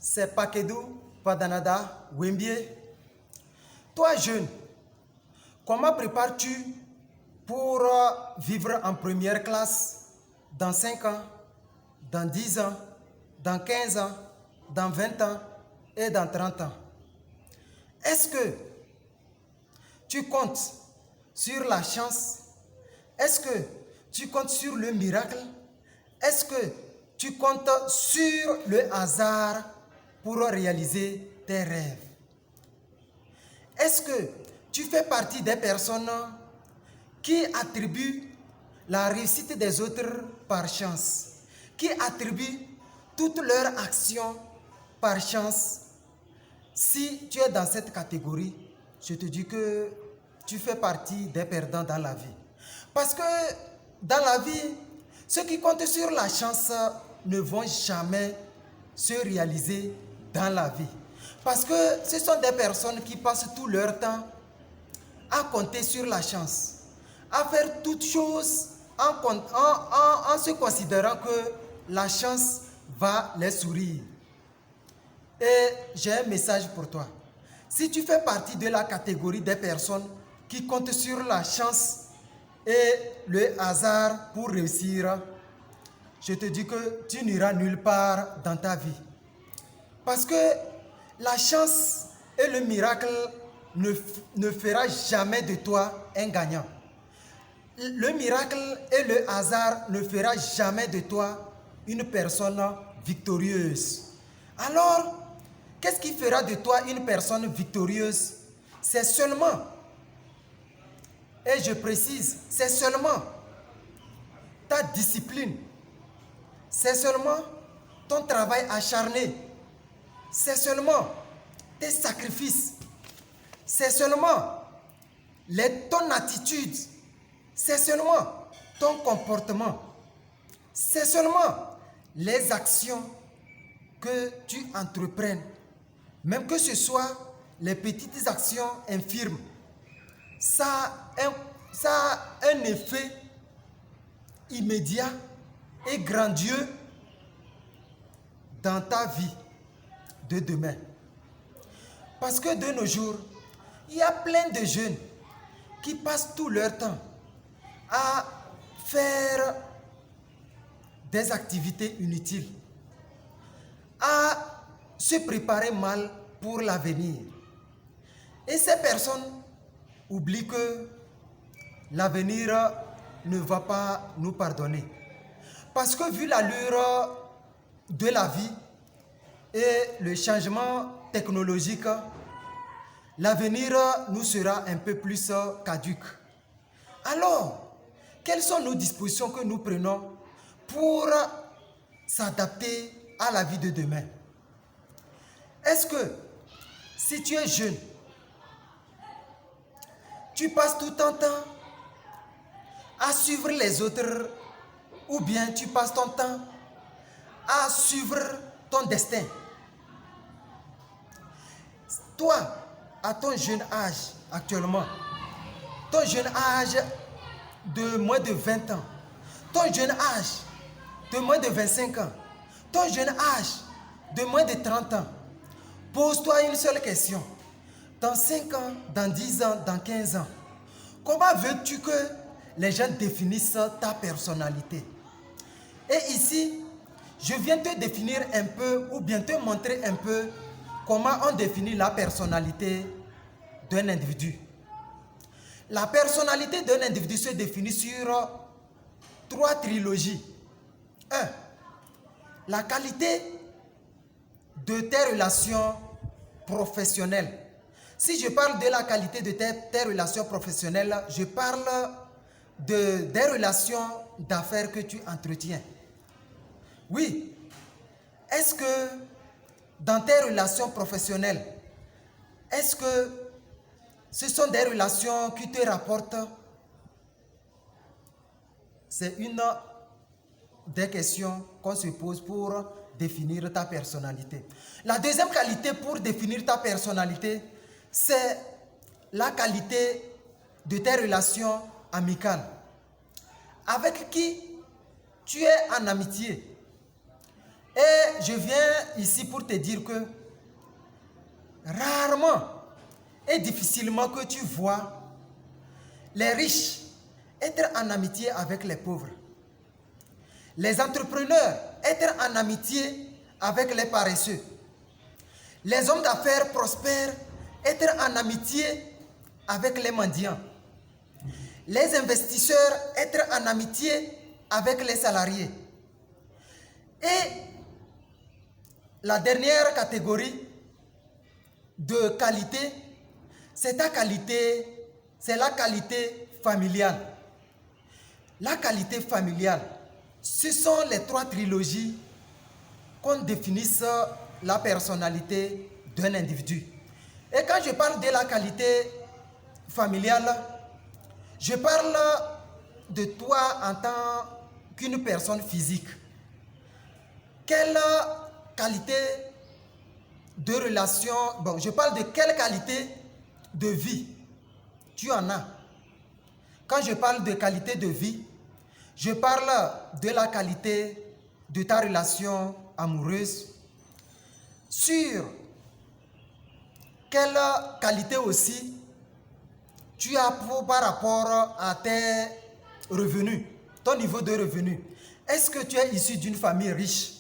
c'est Pakedou Padanada Wembie. Toi jeune, comment prépares-tu pour vivre en première classe dans 5 ans, dans 10 ans, dans 15 ans, dans 20 ans et dans 30 ans? Est-ce que tu comptes sur la chance? Est-ce que tu comptes sur le miracle? Est-ce que tu comptes sur le hasard pour réaliser tes rêves? Est-ce que tu fais partie des personnes qui attribuent la réussite des autres par chance, qui attribuent toutes leurs actions par chance? Si tu es dans cette catégorie, je te dis que tu fais partie des perdants dans la vie. Parce que dans la vie, ceux qui comptent sur la chance ne vont jamais se réaliser dans la vie. Parce que ce sont des personnes qui passent tout leur temps à compter sur la chance, à faire toutes choses en se considérant que la chance va les sourire. Et j'ai un message pour toi. Si tu fais partie de la catégorie des personnes qui comptent sur la chance et le hasard pour réussir, je te dis que tu n'iras nulle part dans ta vie. Parce que la chance et le miracle ne fera jamais de toi un gagnant. Le miracle et le hasard ne fera jamais de toi une personne victorieuse. Alors, qu'est-ce qui fera de toi une personne victorieuse? C'est seulement, et je précise, c'est seulement ta discipline, c'est seulement ton travail acharné, c'est seulement tes sacrifices, c'est seulement ton attitude, c'est seulement ton comportement, c'est seulement les actions que tu entreprennes, même que ce soit les petites actions infirmes, ça a un effet immédiat et grandiose dans ta vie de demain. Parce que de nos jours, il y a plein de jeunes qui passent tout leur temps à faire des activités inutiles, à se préparer mal pour l'avenir. Et ces personnes oublient que l'avenir ne va pas nous pardonner. Parce que vu l'allure de la vie et le changement technologique, l'avenir nous sera un peu plus caduc. Alors, quelles sont nos dispositions que nous prenons pour s'adapter à la vie de demain? Est-ce que si tu es jeune, tu passes tout ton temps à suivre les autres ou bien tu passes ton temps à suivre ton destin? Toi, à ton jeune âge actuellement, ton jeune âge de moins de 20 ans, ton jeune âge de moins de 25 ans, ton jeune âge de moins de 30 ans, pose-toi une seule question. Dans 5 ans, dans 10 ans, dans 15 ans, comment veux-tu que les gens définissent ta personnalité? Et ici, je viens te définir un peu, ou bien te montrer un peu comment on définit la personnalité d'un individu. La personnalité d'un individu se définit sur 3 trilogies. 1. La qualité de tes relations professionnelles. Si je parle de la qualité de tes relations professionnelles, je parle des relations d'affaires que tu entretiens. Oui, est-ce que dans tes relations professionnelles, est-ce que ce sont des relations qui te rapportent? C'est une des questions qu'on se pose pour définir ta personnalité. La deuxième qualité pour définir ta personnalité, c'est la qualité de tes relations amicales. Avec qui tu es en amitié? Et je viens ici pour te dire que rarement et difficilement que tu vois les riches être en amitié avec les pauvres. Les entrepreneurs être en amitié avec les paresseux. Les hommes d'affaires prospères être en amitié avec les mendiants. Les investisseurs être en amitié avec les salariés. Et la dernière catégorie de qualité, c'est la qualité familiale. La qualité familiale, ce sont les 3 trilogies qu'on définisse la personnalité d'un individu. Et quand je parle de la qualité familiale, je parle de toi en tant qu'une personne physique. Quelle qualité de relation, bon, je parle de quelle qualité de vie tu en as. Quand je parle de qualité de vie, je parle de la qualité de ta relation amoureuse. Sur quelle qualité aussi tu as par rapport à tes revenus, ton niveau de revenus. Est-ce que tu es issu d'une famille riche?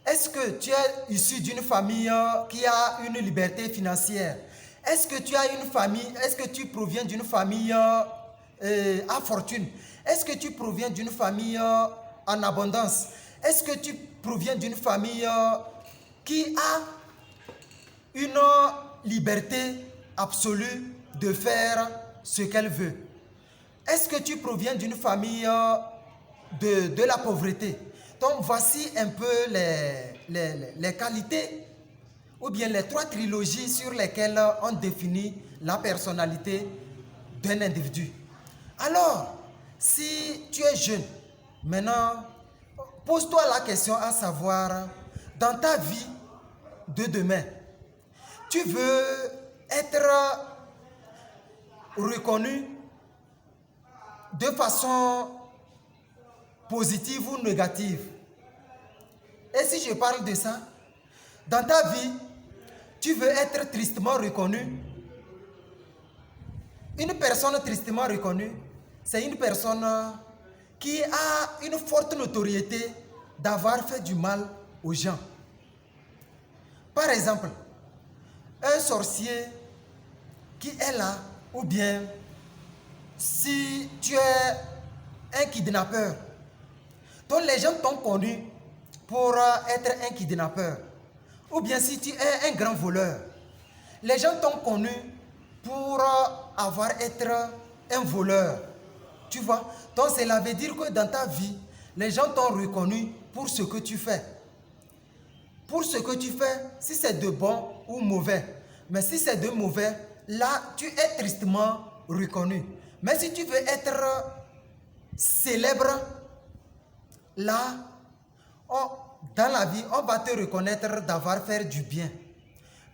Est-ce que tu es issu d'une famille qui a une liberté financière? Est-ce que tu as une famille, est-ce que tu proviens d'une famille à fortune? Est-ce que tu proviens d'une famille en abondance? Est-ce que tu proviens d'une famille qui a une liberté absolue de faire ce qu'elle veut? Est-ce que tu proviens d'une famille de la pauvreté? Donc voici un peu les qualités ou bien les 3 trilogies sur lesquelles on définit la personnalité d'un individu. Alors, si tu es jeune, maintenant, pose-toi la question à savoir, dans ta vie de demain, tu veux être reconnu de façon positive ou négative. Et si je parle de ça, dans ta vie, tu veux être tristement reconnu. Une personne tristement reconnue, c'est une personne qui a une forte notoriété d'avoir fait du mal aux gens. Par exemple, un sorcier qui est là, ou bien si tu es un kidnappeur, donc les gens t'ont connu pour être un kidnappeur. Ou bien si tu es un grand voleur, les gens t'ont connu pour être un voleur. Tu vois? Donc cela veut dire que dans ta vie, les gens t'ont reconnu pour ce que tu fais. Pour ce que tu fais, si c'est de bon ou mauvais. Mais si c'est de mauvais, là, tu es tristement reconnu. Mais si tu veux être célèbre, là, dans la vie, on va te reconnaître d'avoir fait du bien.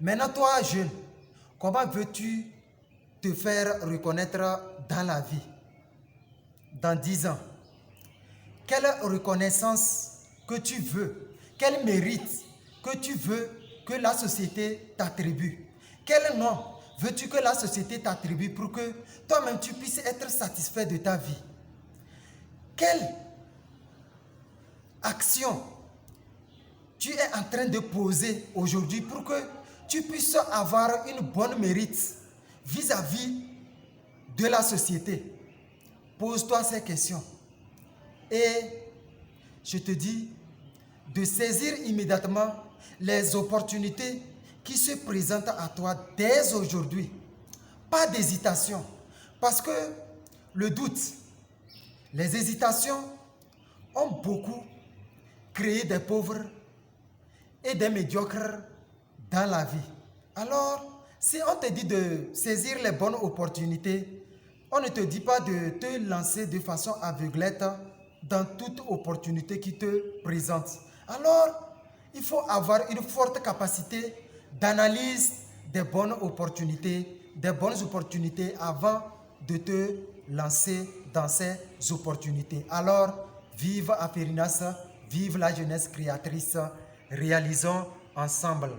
Maintenant, toi, jeune, comment veux-tu te faire reconnaître dans la vie? Dans 10 ans, quelle reconnaissance que tu veux, quel mérite que tu veux que la société t'attribue? Quel nom veux-tu que la société t'attribue pour que toi-même tu puisses être satisfait de ta vie? Quelle action tu es en train de poser aujourd'hui pour que tu puisses avoir une bonne mérite vis-à-vis de la société? Pose-toi ces questions. Et je te dis de saisir immédiatement les opportunités qui se présentent à toi dès aujourd'hui. Pas d'hésitation. Parce que le doute, les hésitations ont beaucoup créé des pauvres et des médiocres dans la vie. Alors, si on te dit de saisir les bonnes opportunités, on ne te dit pas de te lancer de façon aveuglette dans toute opportunité qui te présente. Alors, il faut avoir une forte capacité d'analyse des bonnes opportunités avant de te lancer dans ces opportunités. Alors, vive Aferinas, vive la jeunesse créatrice, réalisons ensemble.